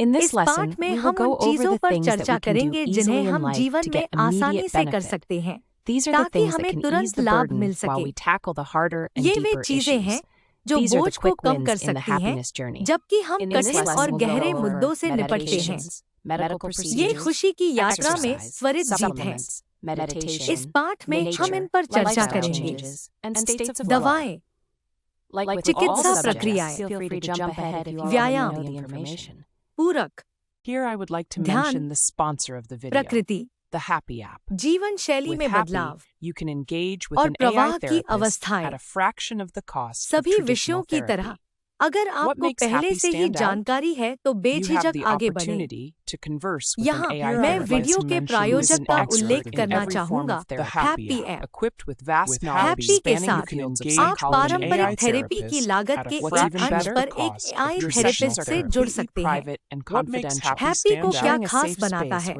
इस पाठ में हम उन चीजों पर चर्चा करेंगे जिन्हें हम जीवन में आसानी से कर सकते हैं ताकि हमें तुरंत लाभ मिल सके। ये वे चीजें हैं जो बोझ को कम कर सकती हैं जबकि हम कठिन और गहरे मुद्दों से निपटते हैं। ये खुशी की यात्रा में त्वरित जीत है। इस पाठ में हम इन पर चर्चा करेंगे। दवाएं, चिकित्सा प्रक्रियाएं, व्यायाम, पूरक, ध्यान, प्रकृति, जीवन शैली में बदलाव और प्रवाह की अवस्थाएं। सभी विषयों की तरह अगर आपको पहले से ही जानकारी है तो बेझिझक आगे बढ़ें। यहाँ मैं वीडियो के प्रायोजक का उल्लेख करना चाहूँगा, हैप्पी ऐप। हैप्पी के साथ आप पारंपरिक थेरेपी की लागत के एक अंश पर एक AI थेरेपिस्ट से जुड़ सकते हैं। हैप्पी को क्या खास बनाता है?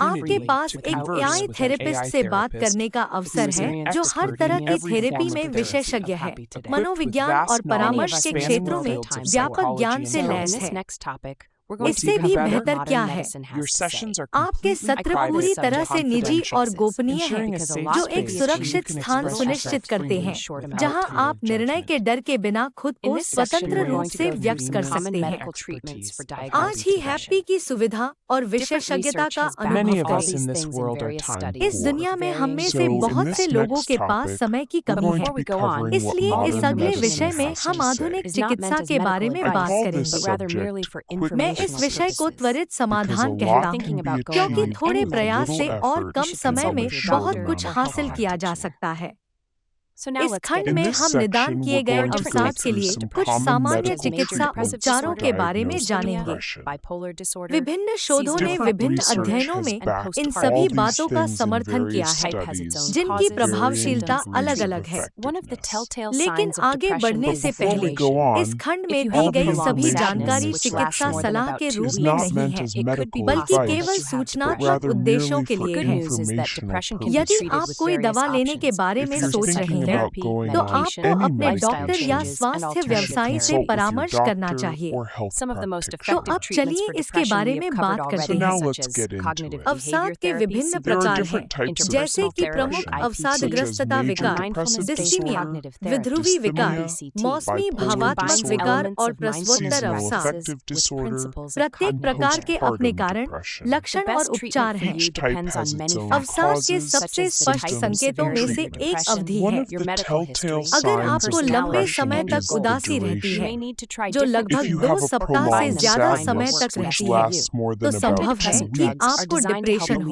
आपके पास एक AI थेरेपिस्ट से बात करने का अवसर है जो हर तरह की थेरेपी में विशेषज्ञ है, मनोविज्ञान और परामर्श के क्षेत्रों में व्यापक ज्ञान से लैस है। इससे भी बेहतर क्या है, आपके सत्र पूरी तरह से निजी और गोपनीय हैं, जो एक सुरक्षित स्थान सुनिश्चित करते हैं जहां आप निर्णय के डर के बिना खुद को स्वतंत्र रूप से व्यक्त कर सकते हैं। आज ही हैप्पी की सुविधा और विशेषज्ञता का अनुभव करें। इस दुनिया में हम में से बहुत से लोगों के पास समय की कमी है, इसलिए इस अगले विषय में हम आधुनिक चिकित्सा के बारे में बात करेंगे। मैं इस विषय को त्वरित समाधान कहता हूँ क्योंकि थोड़े प्रयास से और कम समय में बहुत कुछ हासिल किया जा सकता है। इस खंड में हम निदान किए गए अवसाद के लिए कुछ सामान्य चिकित्सा उपचारों के बारे में जानेंगे। विभिन्न शोधों ने विभिन्न अध्ययनों में इन सभी बातों का समर्थन किया है, जिनकी प्रभावशीलता अलग अलग है। लेकिन आगे बढ़ने से पहले इस खंड में दी गई सभी जानकारी चिकित्सा सलाह के रूप में नहीं है, बल्कि केवल सूचनात्मक उद्देश्यों के लिए है। यदि आप कोई दवा लेने के बारे में सोच रहे हैं तो आपको अपने डॉक्टर या स्वास्थ्य व्यवसायी से परामर्श करना चाहिए। तो अब चलिए इसके बारे में बात करते हैं। अवसाद के विभिन्न प्रकार हैं, जैसे कि प्रमुख अवसादग्रस्तता विकार, डिस्टीमिया, विध्रुवी विकार, मौसमी भावात्मक विकार और प्रसवोत्तर अवसाद। प्रत्येक प्रकार के अपने कारण, लक्षण और उपचार हैं। अवसाद के सबसे स्पष्ट संकेतों में से एक अवधि है। अगर आपको लंबे समय तक उदासी रहती है, जो लगभग 2 सप्ताह से ज्यादा समय तक रहती है, तो संभव है कि आपको डिप्रेशन हो।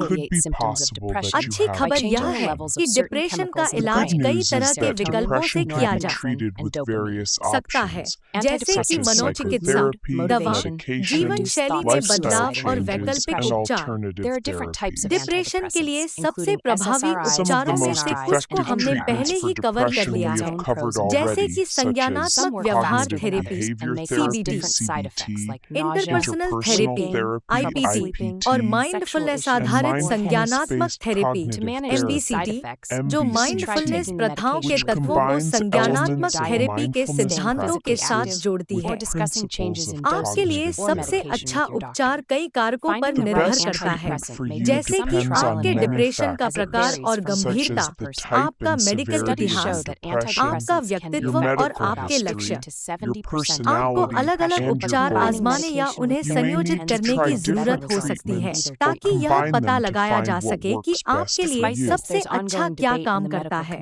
अच्छी खबर यह है कि डिप्रेशन का इलाज कई तरह के विकल्पों से किया जा सकता है, जैसे कि मनोचिकित्सा, दवा, जीवन शैली में बदलाव और वैकल्पिक उपचार। डिप्रेशन के लिए सबसे प्रभावी उपचारों में से कुछ को हमने पहले ही कवर कर लिया है, जैसे कि संज्ञानात्मक व्यवहार therapy CBT, interpersonal therapy IPT और माइंडफुलनेस आधारित संज्ञानात्मक थेरेपी MBCT, जो माइंडफुलनेस प्रथाओं के तत्वों को संज्ञानात्मक थेरेपी के सिद्धांतों के साथ जोड़ती है। आपके लिए सबसे अच्छा उपचार कई कारकों पर निर्भर करता है, जैसे कि आपके डिप्रेशन का प्रकार और गंभीरता, आपका मेडिकल इतिहास, आपका व्यक्तित्व और आपके लक्ष्य। आपको अलग अलग उपचार आजमाने या उन्हें संयोजित करने की जरूरत हो सकती है ताकि यह पता लगाया जा सके कि आपके लिए सबसे अच्छा क्या काम करता है।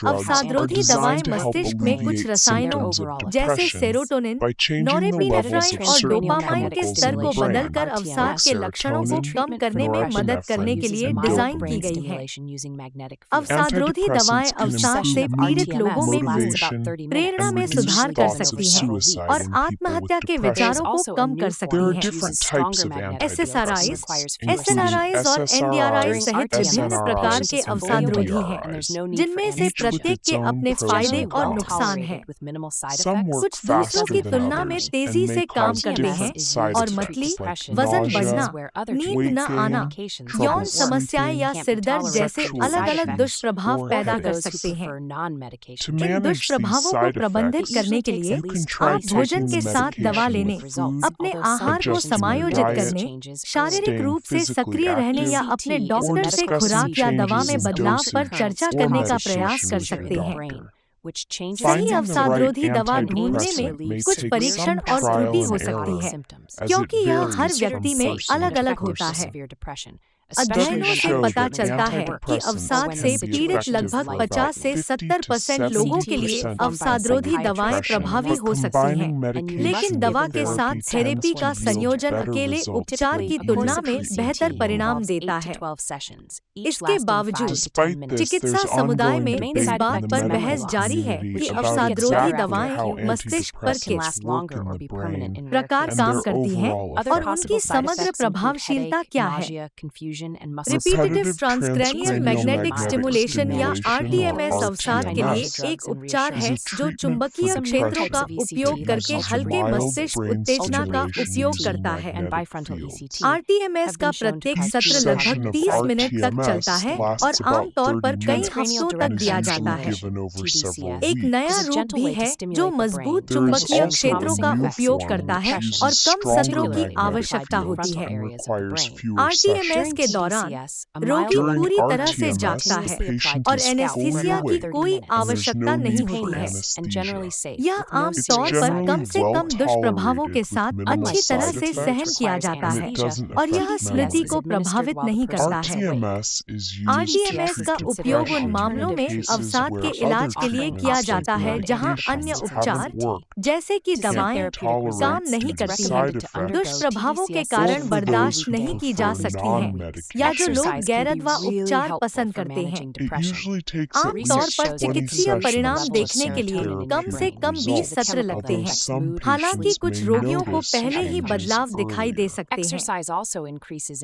अवसादरोधी दवाएं मस्तिष्क में कुछ रसायनों जैसे सेरोटोनिन, नोरेपिनेफ्राइन और डोपामाइन के स्तर को बदलकर अवसाद के लक्षणों को कम करने में मदद करने के लिए डिजाइन की गई है। अवसादरोधी दवाएं अवसाद से पीड़ित लोगों में प्रेरणा में सुधार कर सकती हैं और आत्महत्या के विचारों को कम कर सकती हैं। SSRIs और NDRIs सहित विभिन्न प्रकार के अवसादरोधी हैं, जिनमें से प्रत्येक के अपने फायदे और नुकसान हैं। कुछ दूसरों की तुलना में तेजी से काम करते हैं और मतली, वजन बढ़ना, नींद न आना, यौन समस्याएं या सिरदर्द जैसे अलग अलग दुष्प्रभाव पैदा कर सकते हैं। To इन manage these दुष्प्रभावों को side प्रबंधित effects, करने के लिए you can try आप भोजन के taking साथ दवा medication लेने, with food, अपने आहार को adjusting your समायोजित diet, करने, शारीरिक staying रूप से physically सक्रिय रहने या active, अपने or डॉक्टर से discussing खुराक या दवा changes में in बदलाव पर dosage चर्चा or करने का प्रयास medication कर with your सकते हैं। doctor. सही Finding the right अवसादरोधी दवा ढूंढने antidepressant में may कुछ take परीक्षण some और trial त्रुटि and हो सकती error, है, as it क्योंकि यह हर varies व्यक्ति from में person to अलग-अलग होता person. है। Studies अध्ययनों से show पता that चलता है कि antidepressants अवसाद can से be पीड़ित effective लगभग for 50 about से 70% लोगों के लिए 50% अवसादरोधी दवाएं depression, प्रभावी but हो सकती हैं, combining medication लेकिन with दवा के साथ therapy थेरेपी tends का to yield संयोजन better अकेले results उपचार with की easy तुलना में treatment. बेहतर परिणाम देता है। इसके बावजूद Despite this, चिकित्सा there's समुदाय ongoing में debate इस in बात the पर medical बहस जारी है community कि about अवसादरोधी exactly दवाएं how मस्तिष्क पर किस antidepressants work in the brain प्रकार and काम their करती हैं overall और उनकी समग्र प्रभावशीलता क्या है। Repetitive Repetitive ट्रांसक्रैनियल transcranial magnetic magnetic stimulation या stimulation, आरटीएमएस or अवसाद के लिए RTMS, एक उपचार is है a जो treatment चुंबकीय for क्षेत्रों का depression उपयोग that करके uses हल्के mild मस्तिष्क brain उत्तेजना का stimulation उपयोग using करता है। magnetic fields. आरटीएमएस का प्रत्येक Each सत्र session लगभग of 30 मिनट तक RTMS चलता है और lasts about आमतौर पर 30 कई minutes हफ्तों तक and is दिया usually जाता है। given over several एक नया weeks. रूप भी है जो मजबूत There is चुंबकीय also क्षेत्रों a का new उपयोग form करता which है uses और कम stronger सत्रों की magnetic आवश्यकता fields होती है। and requires fewer RTMS sessions. के दौरान रोगी During पूरी तरह से RTMS, जागता the है patient और is एनेस्थीसिया fully की awake कोई and there's आवश्यकता no नहीं need होती for है। anesthesia. यह It's आमतौर पर generally कम से कम दुष्प्रभावों के well-tolerated साथ with minimal अच्छी तरह side से सहन effects, किया जाता and है it doesn't और यह affect स्मृति memory. को प्रभावित नहीं करता है। RTMS is used to RTMS treat का उपयोग उन depression मामलों in में cases अवसाद के where इलाज other के लिए treatments किया like जाता है जहां अन्य medications उपचार haven't worked, जैसे कि can't दवाएं tolerate काम नहीं due to करती side हैं, effects, दुष्प्रभावों के or कारण for बर्दाश्त those who नहीं की जा prefer सकती हैं non-medication. या जो लोग गैर दवा उपचार पसंद करते हैं। It usually takes at आमतौर least पर 20 चिकित्सीय परिणाम sessions देखने to के see लिए therapy कम से कम 20 results, सत्र लगते although हैं। some हालांकि patients कुछ may रोगियों को notice पहले ही changes बदलाव दिखाई दे earlier. सकते हैं।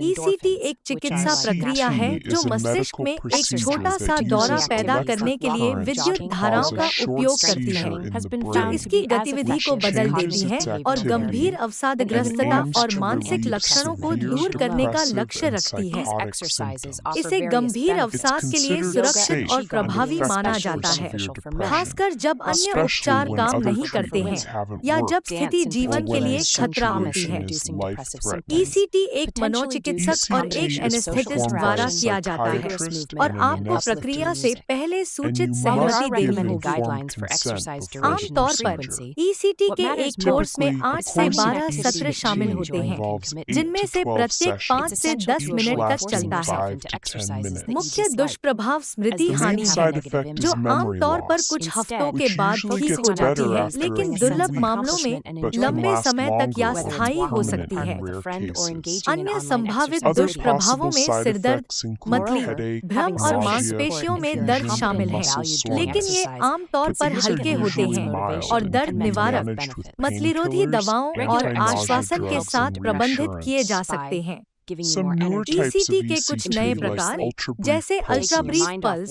ईसीटी एक चिकित्सा प्रक्रिया है ECT जो is a मस्तिष्क medical में एक procedure छोटा that सा दौरा uses पैदा करने electric के लिए current विद्युत to धाराओं cause a का short उपयोग करती है, seizure in the जो brain, इसकी गतिविधि को बदल changes देती है its और activity, गंभीर and अवसादग्रस्तता aims और to मानसिक relieve लक्षणों को severe दूर करने का depressive लक्ष्य and रखती है। psychotic symptoms. इसे गंभीर अवसाद के लिए considered सुरक्षित safe और and प्रभावी माना effective जाता for है, severe depression, खासकर जब अन्य especially उपचार when काम other नहीं करते हैं treatments haven't या जब worked, स्थिति or जीवन के when लिए the खतरा होती situation है। is life-threatening. ईसीटी एक मनोचिकित्सक और ECT एक is एनेस्थेटिस्ट performed by द्वारा a किया जाता है psychiatrist और and an आपको प्रक्रिया से anesthetist, पहले and सूचित you सहमति must देनी give होगी। informed consent before the आमतौर पर procedure. ईसीटी के एक कोर्स में Typically, 8 a से course of 12 सत्र ECT शामिल होते हैं, involves 8 जिनमें to से 12 प्रत्येक 5 से sessions, 10 each मिनट तक lasting चलता है। 5 to 10 minutes. मुख्य दुष्प्रभाव स्मृति The main हानि है, side effect जो is memory आमतौर पर loss, कुछ हफ्तों के which बाद usually ठीक gets हो जाती better है, after a लेकिन few दुर्लभ weeks, मामलों में but can लंबे last समय तक या longer or स्थायी हो permanent सकती है। in rare cases. अन्य संभावित Other दुष्प्रभावों possible में side सिरदर्द, effects include मतली, headache, भ्रम और nausea, मांसपेशियों में दर्द confusion, शामिल and है, muscle लेकिन ये soreness. आमतौर But पर these are हल्के होते usually हैं mild और and दर्द can be निवारक, managed with मतलीरोधी painkillers, दवाओं और anti-nausea आश्वासन के drugs, साथ and प्रबंधित किए जा reassurance. सकते हैं। Some newer types ECT of के कुछ ECT, नए like प्रकार ultra-brief जैसे pulses, ultra brief pulse,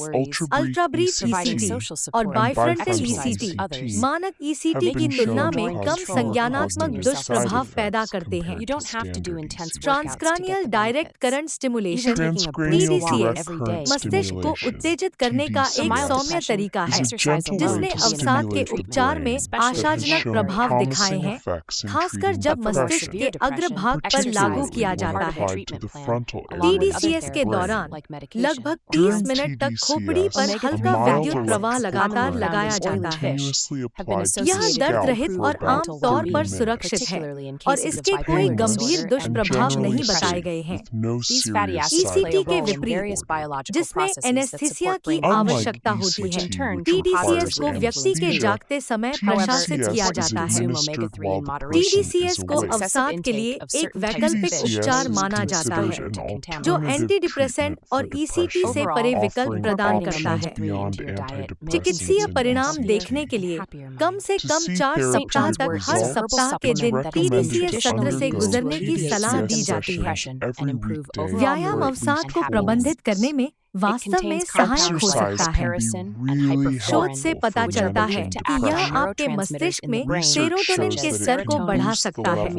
ultra brief ECT और and बाइफ्रंटल bifrontal ईसीटी ECT मानक ईसीटी have की been तुलना shown to में cause कम fewer संज्ञानात्मक cognitive दुष्प्रभाव side पैदा effects करते हैं। compared to standard ECT. Transcranial direct current stimulation Transcranial TDCS direct current मस्तिष्क को stimulation, उत्तेजित करने का एक TDCS, सौम्य तरीका is है, a gentle जिसने way to अवसाद के stimulate the उपचार में brain that has आशाजनक shown प्रभाव दिखाए promising हैं, effects in खासकर treating जब मस्तिष्क depression, के अग्रभाग पर लागू particularly किया when जाता है। applied to the frontal area of TDCS the के brain. दौरान लगभग During 30 मिनट तक खोपड़ी TDCS, पर a हल्का mild विद्युत प्रवाह electrical लगातार current लगाया is जाता है। continuously applied to यह the दर्द scalp रहित for और about आमतौर 30 पर minutes, सुरक्षित है और इसके It's कोई painless गंभीर and दुष्प्रभाव generally नहीं बताए safe, गए हैं। with no serious side ECT के effects विपरीत, reported. जिसमें एनेस्थीसिया की Unlike आवश्यकता होती है, ECT, which TDCS requires को व्यक्ति के anesthesia, जागते समय प्रशासित TDCS किया is जाता है। administered while the person is TDCS को awake. अवसाद के लिए एक वैकल्पिक TDCS उपचार is माना जाता considered है, an जो alternative एंटीडिप्रेसेंट treatment for और ईसीटी से depression, परे विकल्प offering प्रदान करता options है। beyond antidepressants चिकित्सीय and परिणाम ECT. देखने के लिए कम से To कम see 4 सप्ताह तक therapeutic हर results, सप्ताह के it's दिन recommended TDCS to सत्र से undergo गुजरने की TDCS सलाह दी जाती है। sessions every weekday व्यायाम for at अवसाद least को 4 प्रबंधित weeks. करने में वास्तव में सहायक हो सकता है। शोध से पता चलता है कि यह आपके मस्तिष्क में सेरोटोनिन के स्तर को बढ़ा सकता है,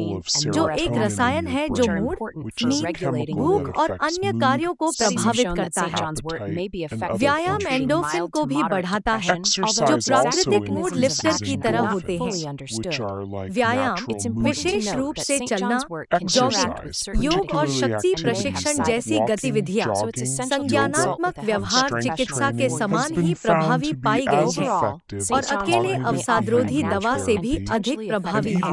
जो एक रसायन है जो मूड, नींद, भूख और अन्य कार्यों को प्रभावित करता है। व्यायाम एंडोर्फिन को भी बढ़ाता है, जो प्राकृतिक मूड लिफ्टर की तरह होते हैं। व्यायाम, विशेष रूप से चलना, जॉगिंग, योग और शक्ति प्रशिक्षण जैसी गतिविधियां संज्ञानात्मक व्यवहार चिकित्सा के समान ही प्रभावी पाई गई है और अकेले अवसादरोधी दवा से भी अधिक प्रभावी है।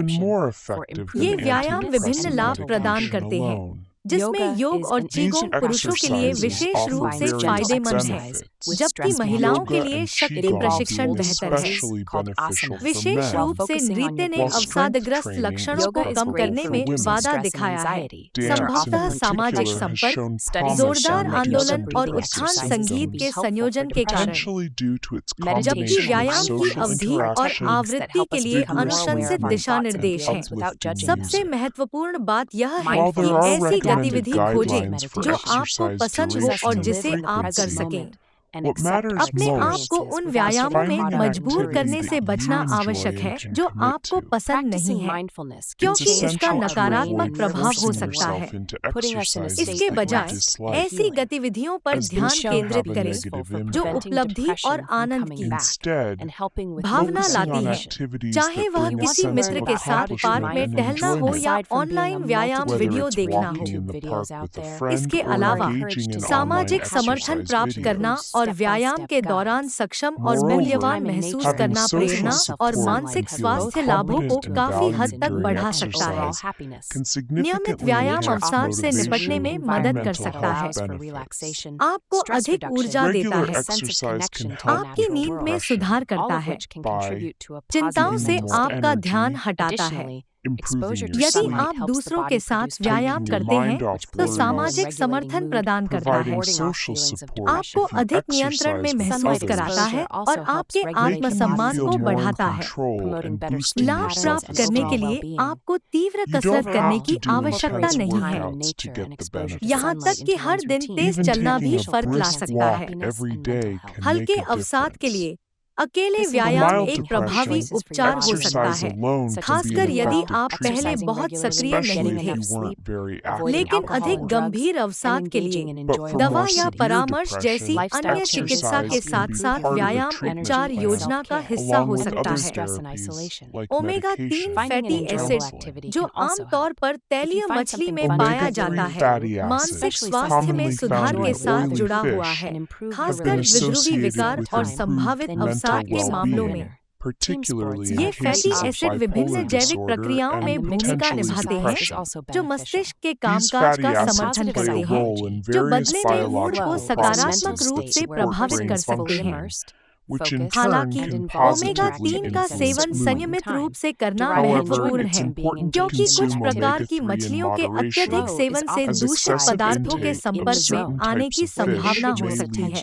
ये व्यायाम विभिन्न लाभ प्रदान करते हैं, जिसमें योग और चीगोंग पुरुषों के लिए विशेष रूप से फायदेमंद है, जबकि महिलाओं के लिए शक्ति प्रशिक्षण बेहतर है। विशेष रूप से नृत्य ने अवसादग्रस्त लक्षणों को कम करने में वादा दिखाया है, संभवतः सामाजिक संपर्क, जोरदार आंदोलन और उत्थान संगीत के संयोजन के कारण। जबकि व्यायाम की अवधि और आवृत्ति के लिए अनुशंसित दिशा निर्देश हैं। सबसे महत्वपूर्ण बात यह है कि ऐसी गतिविधि खोजें जो आपको पसंद हो और जिसे आप कर सकें। अपने आप को उन व्यायामों में मजबूर करने से बचना आवश्यक है जो आपको पसंद नहीं है, क्योंकि इसका नकारात्मक प्रभाव हो सकता है। इसके बजाय ऐसी गतिविधियों पर ध्यान केंद्रित करें जो उपलब्धि और आनंद की भावना लाती है, चाहे वह किसी मित्र के साथ पार्क में टहलना हो या ऑनलाइन व्यायाम वीडियो देखना हो। इसके अलावा सामाजिक समर्थन प्राप्त करना और व्यायाम के दौरान सक्षम और मूल्यवान महसूस करना प्रेरणा और मानसिक स्वास्थ्य लाभों को काफी हद तक बढ़ा सकता है। नियमित व्यायाम अवसाद से निपटने में मदद कर सकता है, आपको अधिक ऊर्जा देता है, आपकी नींद में सुधार करता है, चिंताओं से आपका ध्यान हटाता है। यदि आप दूसरों के साथ व्यायाम करते हैं तो सामाजिक समर्थन प्रदान करता है, आपको अधिक नियंत्रण में महसूस कराता है और आपके आत्मसम्मान को बढ़ाता है। लाभ प्राप्त करने के लिए आपको तीव्र कसरत करने की आवश्यकता नहीं है, यहाँ तक कि हर दिन तेज चलना भी फर्क ला सकता है। हल्के अवसाद के लिए अकेले व्यायाम एक प्रभावी उपचार हो सकता है, खासकर यदि आप पहले बहुत सक्रिय नहीं थे। लेकिन अधिक गंभीर अवसाद के लिए दवा या परामर्श जैसी अन्य चिकित्सा के साथ साथ व्यायाम उपचार योजना का हिस्सा हो सकता है। ओमेगा 3 फैटी एसिड, जो आमतौर पर तैलीय मछली में पाया जाता है, मानसिक स्वास्थ्य में सुधार के साथ जुड़ा हुआ है, खासकर विद्रुवी विकार और संभावित अवसाद के मामलों में। ये फैटी एसिड विभिन्न जैविक प्रक्रियाओं में भूमिका निभाते हैं जो मस्तिष्क के कामकाज का समर्थन करते हैं, जो बदले में मूड को सकारात्मक रूप से प्रभावित कर सकते हैं। हालांकि ओमेगा 3 का सेवन संयमित रूप से करना महत्वपूर्ण है, क्योंकि कुछ प्रकार की मछलियों के अत्यधिक सेवन से दूषित पदार्थों के संपर्क में आने की संभावना हो सकती है।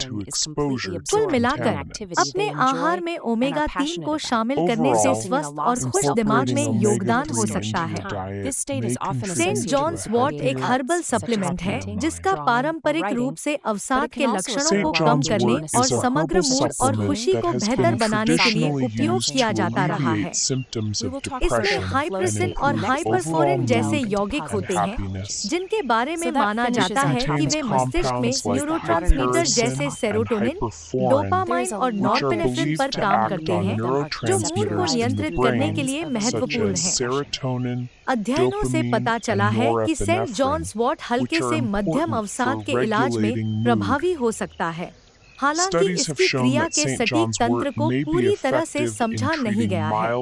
कुल मिलाकर अपने आहार में ओमेगा 3 को शामिल करने से स्वस्थ और खुश दिमाग में योगदान हो सकता है। सेंट जॉन्स वॉट एक हर्बल सप्लीमेंट है जिसका पारंपरिक रूप से अवसाद के लक्षणों को कम करने और समग्र मूड और खुशी को बेहतर बनाने के लिए उपयोग किया जाता रहा है। इसमें हाइप्रिसिन और हाइपरफोरिन जैसे यौगिक होते हैं जिनके बारे में माना जाता है कि वे मस्तिष्क में न्यूरोट्रांसमीटर जैसे सेरोटोनिन, डोपामाइन और नॉरपेनेफ्रिन पर काम करते हैं, जो मूड को नियंत्रित करने के लिए महत्वपूर्ण है। अध्ययनों से पता चला है कि सेंट जॉन्स वॉट हल्के से मध्यम अवसाद के इलाज में प्रभावी हो सकता है। हालांकि इसकी क्रिया के सटीक तंत्र को पूरी तरह से समझा नहीं गया है।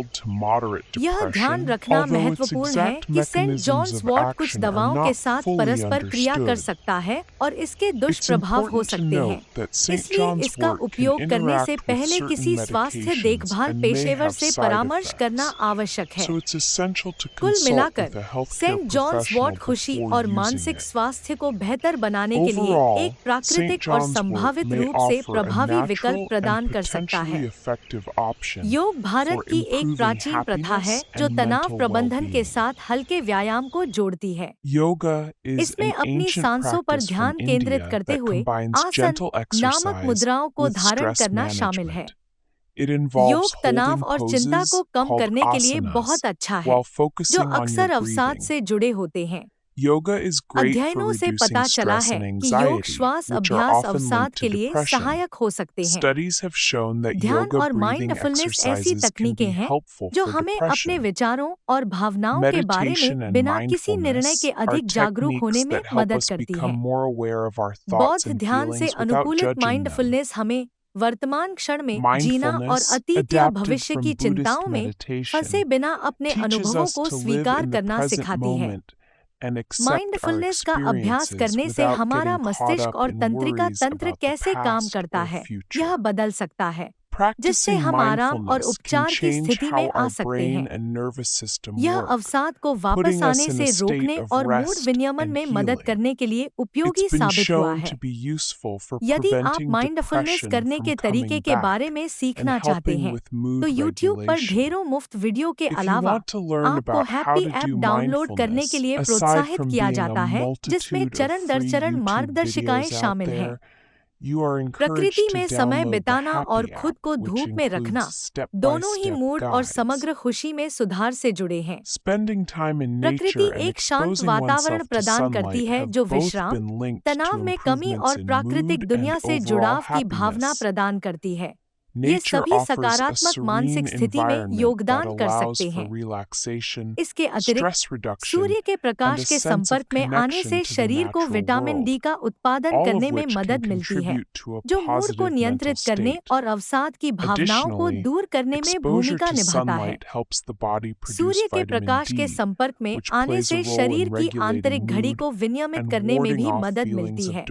यह ध्यान रखना महत्वपूर्ण है कि सेंट जॉन्स वॉट कुछ दवाओं के साथ परस्पर क्रिया कर सकता है और इसके दुष्प्रभाव हो सकते हैं, इसलिए इसका उपयोग करने से पहले किसी स्वास्थ्य देखभाल पेशेवर से परामर्श करना आवश्यक है। कुल मिलाकर सेंट जॉन्स वॉट खुशी और मानसिक स्वास्थ्य को बेहतर बनाने के लिए एक प्राकृतिक और संभावित रूप से प्रभावी विकल्प प्रदान कर सकता है। योग भारत की एक प्राचीन प्रथा है जो तनाव प्रबंधन के साथ हल्के व्यायाम को जोड़ती है। इसमें अपनी सांसों पर ध्यान केंद्रित करते हुए आसन नामक मुद्राओं को धारण करना शामिल है। योग तनाव और चिंता को कम करने के लिए बहुत अच्छा है, जो अक्सर अवसाद से जुड़े होते हैं। अध्ययनों से पता चला है कि योग श्वास अभ्यास अवसाद के लिए सहायक हो सकते हैं। ध्यान और माइंडफुलनेस ऐसी तकनीकें हैं जो हमें अपने विचारों और भावनाओं के बारे में बिना किसी निर्णय के अधिक जागरूक होने में मदद करती है। बौद्ध ध्यान से अनुकूलित माइंडफुलनेस हमें वर्तमान क्षण में जीना और अतीत या भविष्य की चिंताओं में फंसे बिना अपने अनुभवों को स्वीकार करना सिखाती है। माइंडफुलनेस का अभ्यास करने से हमारा मस्तिष्क और तंत्रिका तंत्र कैसे काम करता है यह बदल सकता है, जिससे हम आराम और उपचार की स्थिति में आ सकते हैं। यह अवसाद को वापस आने से रोकने और मूड विनियमन में मदद करने के लिए उपयोगी साबित हुआ है। यदि आप माइंडफुलनेस करने के तरीके के बारे में सीखना चाहते हैं, तो YouTube पर ढेरों मुफ्त वीडियो के अलावा आपको हैप्पी ऐप डाउनलोड करने के लिए प्रोत्साहित किया जाता है, जिसमें चरण दर चरण मार्गदर्शिकाएं शामिल हैं। प्रकृति में समय बिताना और खुद को धूप में रखना दोनों ही मूड और समग्र खुशी में सुधार से जुड़े हैं। प्रकृति एक शांत वातावरण प्रदान करती है जो विश्राम, तनाव में कमी और प्राकृतिक दुनिया से जुड़ाव की भावना प्रदान करती है। ये सभी सकारात्मक मानसिक स्थिति में योगदान कर सकते हैं। इसके अतिरिक्त सूर्य के प्रकाश के संपर्क में आने से शरीर को विटामिन डी का उत्पादन करने में मदद मिलती है, जो मूड को नियंत्रित करने और अवसाद की भावनाओं को दूर करने में भूमिका निभाता है। सूर्य के प्रकाश के संपर्क में आने से शरीर की आंतरिक घड़ी को विनियमित करने में भी मदद मिलती है,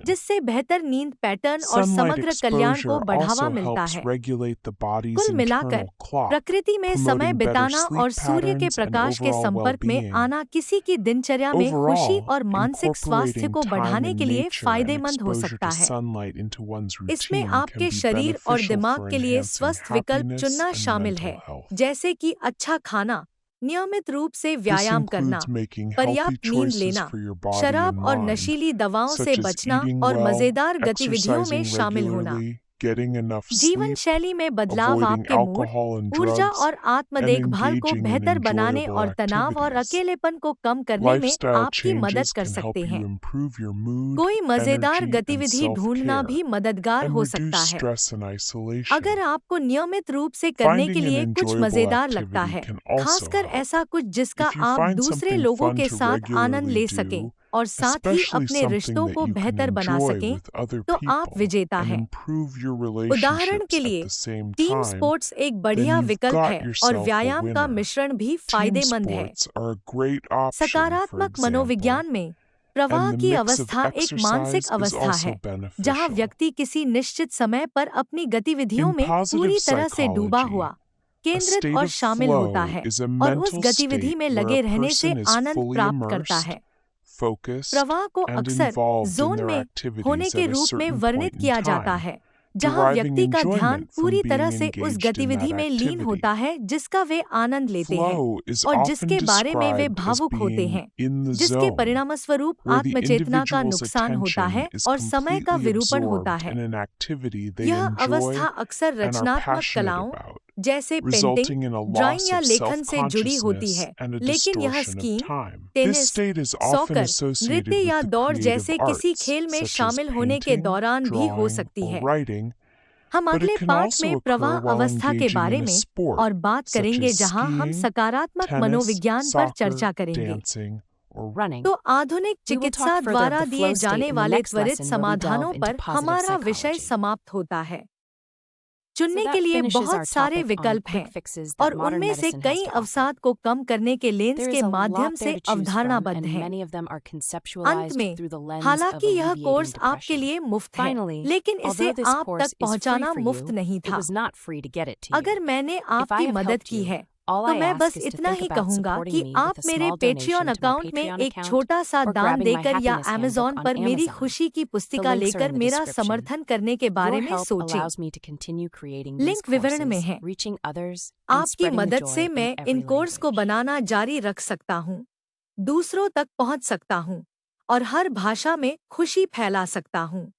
जिससे बेहतर नींद पैटर्न और समग्र कल्याण को बढ़ावा मिलता है। कुल मिलाकर प्रकृति में समय बिताना और सूर्य के प्रकाश के संपर्क में आना किसी की दिनचर्या में खुशी और मानसिक स्वास्थ्य को बढ़ाने के लिए फायदेमंद हो सकता है। इसमें आपके शरीर और दिमाग के लिए स्वस्थ विकल्प चुनना शामिल है, जैसे कि अच्छा खाना, नियमित रूप से व्यायाम करना, पर्याप्त नींद लेना, शराब और नशीली दवाओं से बचना और मजेदार गतिविधियों में शामिल होना। जीवन शैली में बदलाव आपके मूड, ऊर्जा और आत्म देखभाल को बेहतर बनाने और तनाव और अकेलेपन को कम करने में आपकी मदद कर सकते हैं। कोई मजेदार गतिविधि ढूंढना भी मददगार हो सकता है। अगर आपको नियमित रूप से करने के लिए कुछ मजेदार लगता है, खासकर ऐसा कुछ जिसका आप दूसरे लोगों के साथ आनंद ले सकें और साथ ही अपने रिश्तों को बेहतर बना सकें, तो आप विजेता हैं। उदाहरण के लिए, टीम स्पोर्ट्स एक बढ़िया विकल्प है और व्यायाम का मिश्रण भी फायदेमंद है। सकारात्मक मनोविज्ञान में प्रवाह की अवस्था एक मानसिक अवस्था है, जहां व्यक्ति किसी निश्चित समय पर अपनी गतिविधियों में पूरी तरह से डूबा हुआ, केंद्रित और शामिल होता है और उस गतिविधि में लगे रहने से आनंद प्राप्त करता है। प्रवाह को अक्सर जोन में होने के रूप में वर्णित किया जाता है, जहां व्यक्ति का ध्यान पूरी तरह से उस गतिविधि में लीन होता है जिसका वे आनंद लेते हैं और जिसके बारे में वे भावुक होते हैं, जिसके परिणामस्वरूप आत्मचेतना का नुकसान होता है और समय का विरूपण होता है। यह अवस्था अक्सर रचनात्मक कलाओं जैसे पेंटिंग, ड्राइंग या लेखन से जुड़ी होती है, लेकिन यह स्कीइंग, टेनिस, सॉकर, नृत्य या दौड़ जैसे किसी खेल में शामिल होने के दौरान भी हो सकती है। हम अगले पाठ में प्रवाह अवस्था के बारे में और बात करेंगे, जहां हम सकारात्मक मनोविज्ञान पर चर्चा करेंगे। तो आधुनिक चिकित्सा द्वारा दिए जाने वाले त्वरित समाधानों पर हमारा विषय समाप्त होता है। चुनने के लिए बहुत सारे विकल्प हैं और उनमें से कई अवसाद को कम करने के लेंस के माध्यम से अवधारणाबद्ध हैं। अंत में, हालांकि यह कोर्स आपके लिए मुफ्त है, लेकिन इसे आप तक पहुंचाना मुफ्त नहीं था। अगर मैंने आपकी मदद की है तो मैं बस इतना ही कहूँगा कि आप मेरे पेट्रियन अकाउंट में एक छोटा सा दान देकर या Amazon पर मेरी खुशी की पुस्तिका लेकर मेरा समर्थन करने के बारे में सोचें। लिंक विवरण में है। आपकी मदद से मैं इन कोर्स को बनाना जारी रख सकता हूँ, दूसरों तक पहुँच सकता हूँ और हर भाषा में खुशी फैला सकता हूँ।